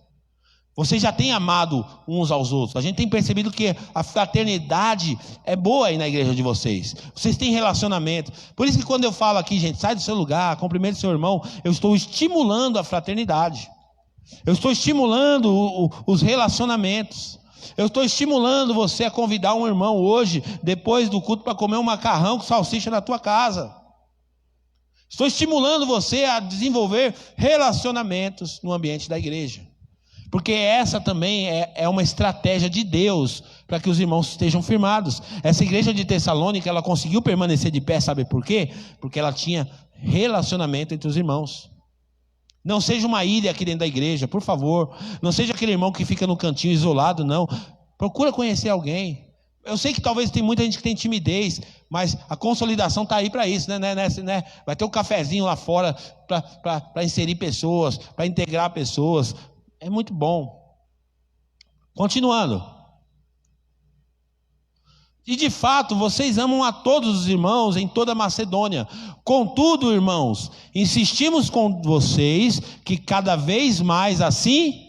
Vocês já têm amado uns aos outros. A gente tem percebido que a fraternidade é boa aí na igreja de vocês. Vocês têm relacionamento. Por isso que quando eu falo aqui, gente, sai do seu lugar, cumprimente seu irmão, eu estou estimulando a fraternidade. Eu estou estimulando os relacionamentos. Eu estou estimulando você a convidar um irmão hoje, depois do culto, para comer um macarrão com salsicha na tua casa. Estou estimulando você a desenvolver relacionamentos no ambiente da igreja. Porque essa também é uma estratégia de Deus para que os irmãos estejam firmados. Essa igreja de Tessalônica, ela conseguiu permanecer de pé, sabe por quê? Porque ela tinha relacionamento entre os irmãos. Não seja uma ilha aqui dentro da igreja, por favor. Não seja aquele irmão que fica no cantinho isolado, não. Procura conhecer alguém. Eu sei que talvez tem muita gente que tem timidez, mas a consolidação está aí para isso, né? Vai ter um cafezinho lá fora para inserir pessoas, para integrar pessoas. É muito bom. Continuando. E de fato, vocês amam a todos os irmãos em toda a Macedônia. Contudo, irmãos, insistimos com vocês que cada vez mais assim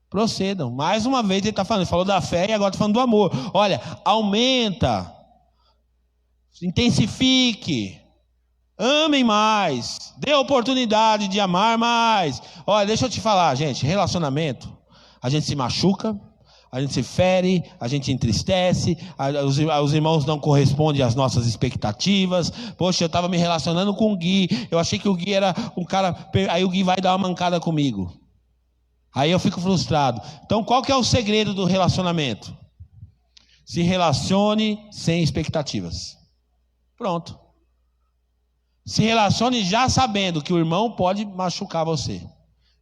procedam. Mais uma vez ele está falando, ele falou da fé e agora está falando do amor. Olha, aumenta, intensifique, amem mais, dê a oportunidade de amar mais. Olha, deixa eu te falar, gente, relacionamento, a gente se machuca, a gente se fere, a gente entristece, os irmãos não correspondem às nossas expectativas. Poxa, eu estava me relacionando com o Gui, eu achei que o Gui era um cara, aí o Gui vai dar uma mancada comigo. Aí eu fico frustrado. Então qual que é o segredo do relacionamento? Se relacione sem expectativas. Pronto. Se relacione já sabendo que o irmão pode machucar você,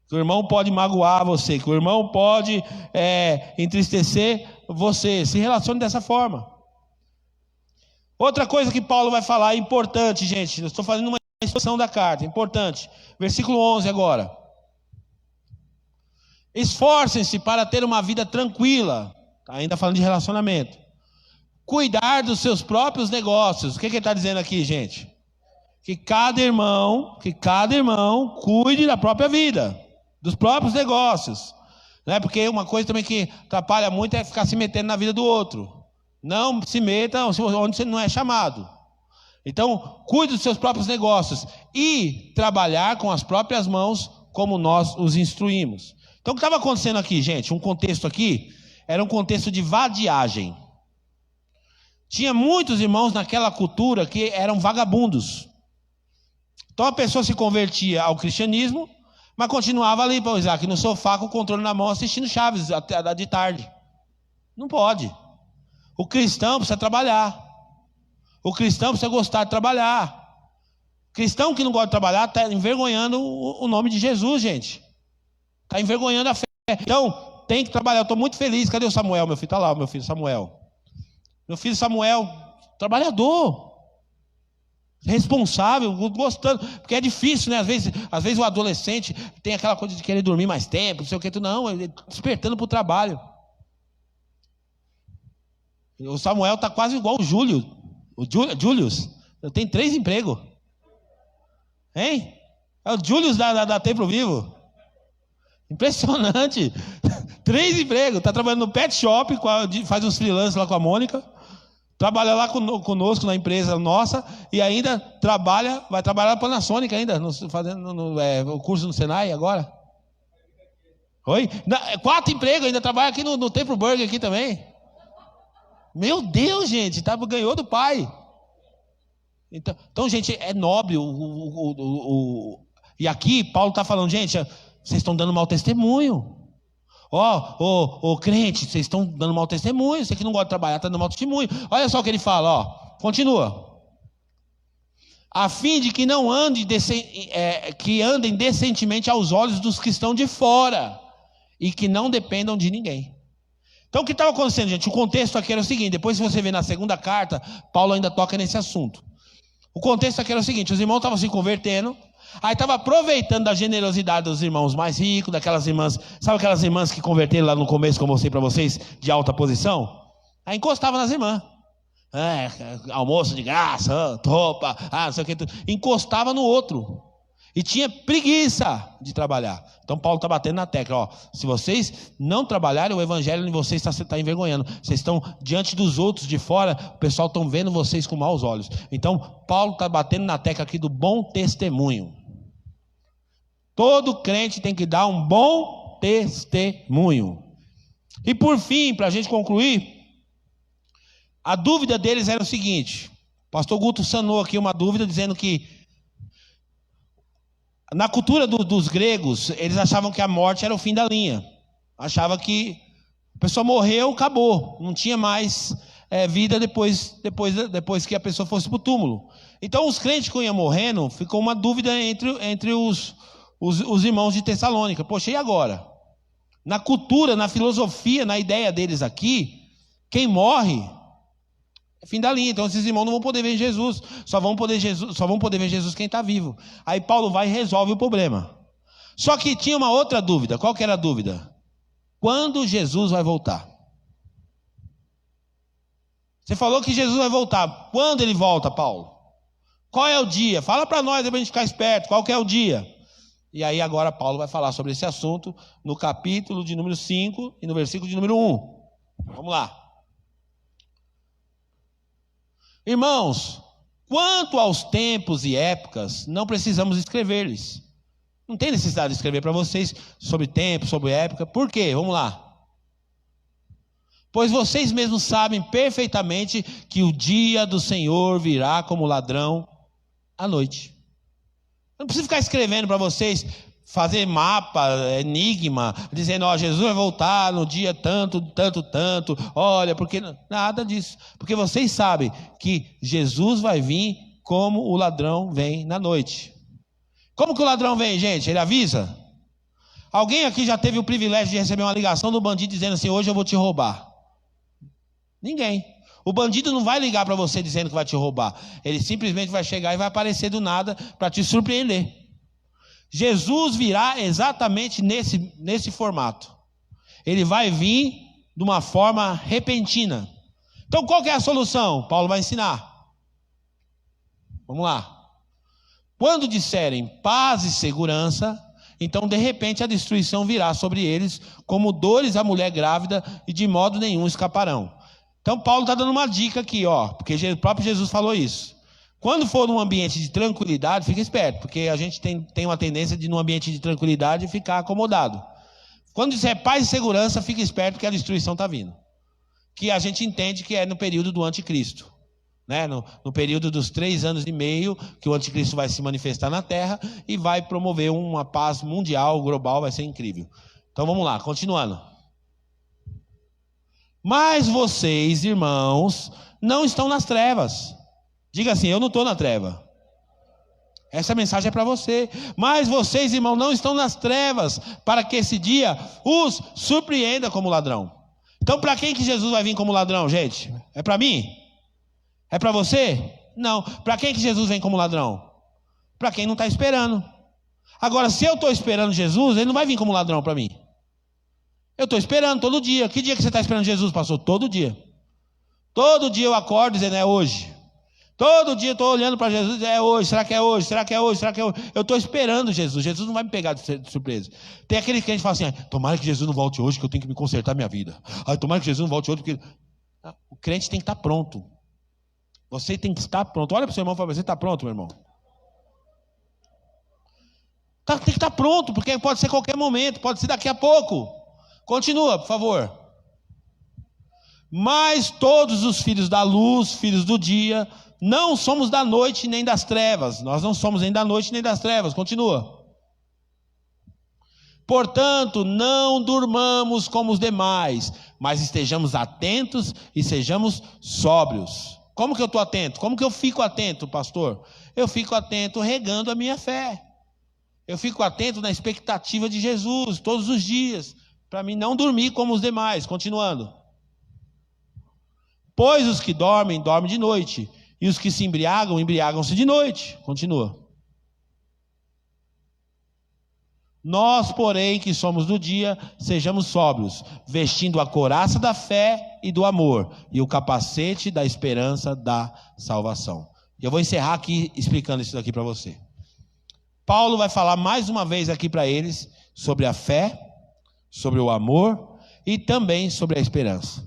que o irmão pode magoar você, que o irmão pode entristecer você. Se relacione dessa forma. Outra coisa que Paulo vai falar, importante, gente. Eu estou fazendo uma exposição da carta, importante. Versículo 11 agora. Esforcem-se para ter uma vida tranquila. Ainda falando de relacionamento. Cuidar dos seus próprios negócios. O que ele está dizendo aqui, gente? Que cada irmão cuide da própria vida, dos próprios negócios, né? Porque uma coisa também que atrapalha muito é ficar se metendo na vida do outro. Não se meta onde você não é chamado. Então, cuide dos seus próprios negócios e trabalhar com as próprias mãos, como nós os instruímos. Então, o que estava acontecendo aqui, gente? Um contexto aqui era um contexto de vadiagem. Tinha muitos irmãos naquela cultura que eram vagabundos. Então a pessoa se convertia ao cristianismo, mas continuava ali, pois aqui no sofá com o controle na mão, assistindo Chaves até de tarde. Não pode. O cristão precisa trabalhar. O cristão precisa gostar de trabalhar. O cristão que não gosta de trabalhar está envergonhando o nome de Jesus, gente. Está envergonhando a fé. Então, tem que trabalhar. Eu estou muito feliz. Cadê o Samuel? Meu filho está lá, meu filho Samuel. Meu filho Samuel, trabalhador. Responsável, gostando, porque é difícil, né? Às vezes o adolescente tem aquela coisa de querer dormir mais tempo, não sei o que, não, ele despertando para o trabalho. O Samuel está quase igual o Júlio. O Julius, tem 3 empregos. Hein? É o Julius da Templo Vivo. Impressionante. 3 empregos, está trabalhando no pet shop, faz uns freelancers lá com a Mônica. Trabalha lá conosco na empresa nossa e ainda vai trabalhar na Panasonic ainda, fazendo o curso no Senai agora. Oi? 4 empregos, ainda trabalha aqui no Templo Burger aqui também. Meu Deus, gente, ganhou do pai. Então, gente, é nobre. E aqui Paulo está falando, gente, vocês estão dando mau testemunho. Crente, vocês estão dando mau testemunho. Você que não gosta de trabalhar, está dando mau testemunho. Olha só o que ele fala, continua. A fim de que não que andem decentemente aos olhos dos que estão de fora e que não dependam de ninguém. Então o que estava acontecendo, gente? O contexto aqui era o seguinte, depois se você ver na segunda carta, Paulo ainda toca nesse assunto. O contexto aqui era o seguinte, os irmãos estavam se convertendo, aí estavam aproveitando da generosidade dos irmãos mais ricos, daquelas irmãs, sabe aquelas irmãs que converteram lá no começo, como eu mostrei para vocês, de alta posição? Aí encostava nas irmãs. Almoço de graça, roupa, não sei o que, encostava no outro. E tinha preguiça de trabalhar. Então Paulo está batendo na tecla. Se vocês não trabalharem, o evangelho em vocês está envergonhando. Vocês estão diante dos outros de fora, o pessoal está vendo vocês com maus olhos. Então Paulo está batendo na tecla aqui do bom testemunho. Todo crente tem que dar um bom testemunho. E por fim, para a gente concluir, a dúvida deles era o seguinte. O pastor Guto sanou aqui uma dúvida dizendo que na cultura dos gregos, eles achavam que a morte era o fim da linha. Achavam que a pessoa morreu, acabou. Não tinha mais vida depois que a pessoa fosse para o túmulo. Então os crentes que iam morrendo, ficou uma dúvida entre os irmãos de Tessalônica. Poxa, e agora? Na cultura, na filosofia, na ideia deles aqui, quem morre é fim da linha. Então esses irmãos não vão poder ver Jesus. Só vão poder ver Jesus quem está vivo. Aí Paulo vai e resolve o problema. Só que tinha uma outra dúvida. Qual que era a dúvida? Quando Jesus vai voltar? Você falou que Jesus vai voltar. Quando ele volta, Paulo? Qual é o dia? Fala para nós, para a gente ficar esperto. Qual que é o dia? E aí agora Paulo vai falar sobre esse assunto no capítulo de número 5 e no versículo de número 1. Vamos lá. Irmãos, quanto aos tempos e épocas, não precisamos escrever-lhes. Não tem necessidade de escrever para vocês sobre tempo, sobre época. Por quê? Vamos lá. Pois vocês mesmos sabem perfeitamente que o dia do Senhor virá como ladrão à noite. Eu não preciso ficar escrevendo para vocês, fazer mapa, enigma, dizendo, Jesus vai voltar no dia tanto, olha, porque nada disso. Porque vocês sabem que Jesus vai vir como o ladrão vem na noite. Como que o ladrão vem, gente? Ele avisa? Alguém aqui já teve o privilégio de receber uma ligação do bandido dizendo assim, hoje eu vou te roubar? Ninguém. O bandido não vai ligar para você dizendo que vai te roubar. Ele simplesmente vai chegar e vai aparecer do nada para te surpreender. Jesus virá exatamente nesse formato. Ele vai vir de uma forma repentina. Então qual que é a solução? Paulo vai ensinar. Vamos lá. Quando disserem paz e segurança, então de repente a destruição virá sobre eles, como dores à mulher grávida, e de modo nenhum escaparão. Então Paulo está dando uma dica aqui, porque o próprio Jesus falou isso. Quando for num ambiente de tranquilidade, fica esperto, porque a gente tem uma tendência de, num ambiente de tranquilidade, ficar acomodado. Quando disser paz e segurança, fica esperto que a destruição está vindo. Que a gente entende que é no período do anticristo. Né? No período dos 3 anos e meio, que o anticristo vai se manifestar na terra e vai promover uma paz mundial, global, vai ser incrível. Então vamos lá, continuando. Mas vocês, irmãos, não estão nas trevas. Diga assim, eu não estou na treva. Essa mensagem é para você. Mas vocês, irmãos, não estão nas trevas, para que esse dia os surpreenda como ladrão. Então, para quem que Jesus vai vir como ladrão, gente? É para mim? É para você? Não. Para quem que Jesus vem como ladrão? Para quem não está esperando. Agora, se eu estou esperando Jesus, ele não vai vir como ladrão para mim. Eu estou esperando todo dia. Que dia que você está esperando Jesus, pastor? Todo dia. Todo dia eu acordo dizendo, é hoje. Todo dia eu estou olhando para Jesus, é hoje, será que é hoje, será que é hoje, será que é hoje? Eu estou esperando Jesus, Jesus não vai me pegar de surpresa. Tem aquele crente que fala assim, tomara que Jesus não volte hoje, que eu tenho que me consertar minha vida. Tomara que Jesus não volte hoje, porque o crente tem que estar pronto. Você tem que estar pronto. Olha para o seu irmão e fala: você está pronto, meu irmão? Tem que estar pronto, porque pode ser qualquer momento, pode ser daqui a pouco. Continua, por favor. Mas todos os filhos da luz, filhos do dia, não somos da noite nem das trevas. Nós não somos nem da noite nem das trevas. Continua. Portanto, não durmamos como os demais, mas estejamos atentos e sejamos sóbrios. Como que eu estou atento? Como que eu fico atento, pastor? Eu fico atento regando a minha fé. Eu fico atento na expectativa de Jesus todos os dias, para mim não dormir como os demais. Continuando. Pois os que dormem, dormem de noite, e os que se embriagam, embriagam-se de noite. Continua. Nós, porém, que somos do dia, sejamos sóbrios, vestindo a couraça da fé e do amor, e o capacete da esperança da salvação. E eu vou encerrar aqui explicando isso daqui para você. Paulo vai falar mais uma vez aqui para eles sobre a fé, sobre o amor e também sobre a esperança.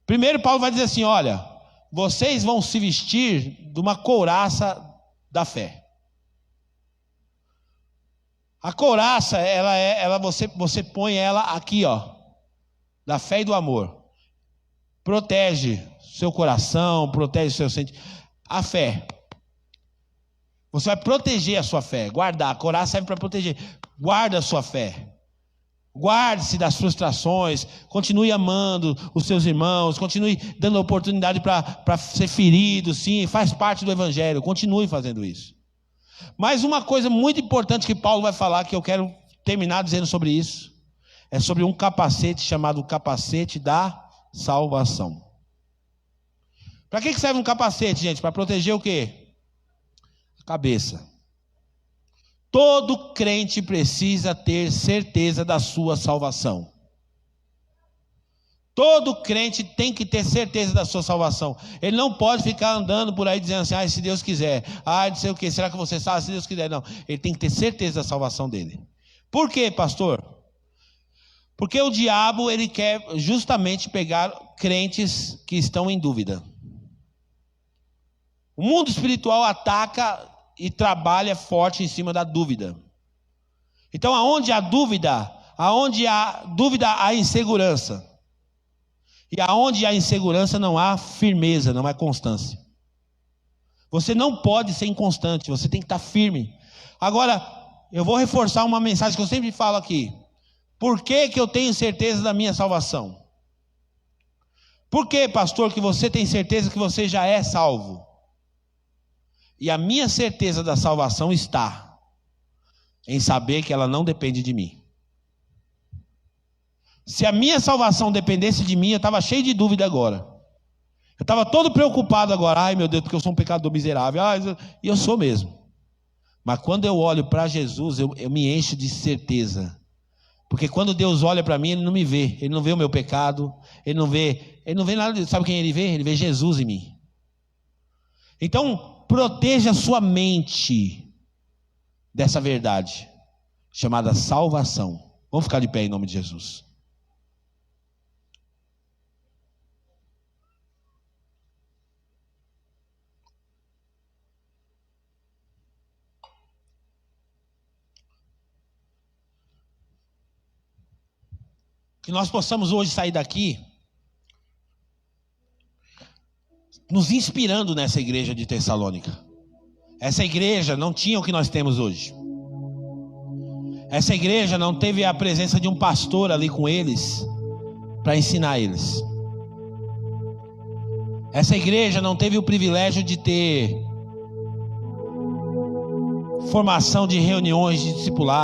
Primeiro, Paulo vai dizer assim: olha, vocês vão se vestir de uma couraça da fé. A couraça, você põe ela aqui, ó, da fé e do amor. Protege seu coração, protege seu sentimento. A fé. Você vai proteger a sua fé, guardar. A couraça serve para proteger. Guarda a sua fé. Guarde-se das frustrações. Continue amando os seus irmãos. Continue dando oportunidade para ser ferido. Sim, faz parte do evangelho. Continue fazendo isso. Mas uma coisa muito importante que Paulo vai falar, que eu quero terminar dizendo sobre isso, é sobre um capacete chamado capacete da salvação. Para que serve um capacete, gente? Para proteger o quê? A cabeça. Todo crente precisa ter certeza da sua salvação. Todo crente tem que ter certeza da sua salvação. Ele não pode ficar andando por aí dizendo assim: se Deus quiser, não sei o que, será que você sabe? Se Deus quiser, não. Ele tem que ter certeza da salvação dele. Por quê, pastor? Porque o diabo, ele quer justamente pegar crentes que estão em dúvida. O mundo espiritual ataca e trabalha forte em cima da dúvida. Então, aonde há dúvida, há insegurança. E aonde há insegurança não há firmeza, não há constância. Você não pode ser inconstante, você tem que estar firme. Agora, eu vou reforçar uma mensagem que eu sempre falo aqui. Por que eu tenho certeza da minha salvação? Por que, pastor, que você tem certeza que você já é salvo? E a minha certeza da salvação está em saber que ela não depende de mim. Se a minha salvação dependesse de mim, eu estava cheio de dúvida agora. Eu estava todo preocupado agora. Ai, meu Deus, porque eu sou um pecador miserável. E eu sou mesmo. Mas quando eu olho para Jesus, eu me encho de certeza. Porque quando Deus olha para mim, Ele não me vê. Ele não vê o meu pecado. Ele não vê nada. Sabe quem Ele vê? Ele vê Jesus em mim. Então, proteja a sua mente dessa verdade chamada salvação. Vamos ficar de pé em nome de Jesus. Que nós possamos hoje sair daqui nos inspirando nessa igreja de Tessalônica. Essa igreja não tinha o que nós temos hoje. Essa igreja não teve a presença de um pastor ali com eles para ensinar eles. Essa igreja não teve o privilégio de ter formação de reuniões de discipulado.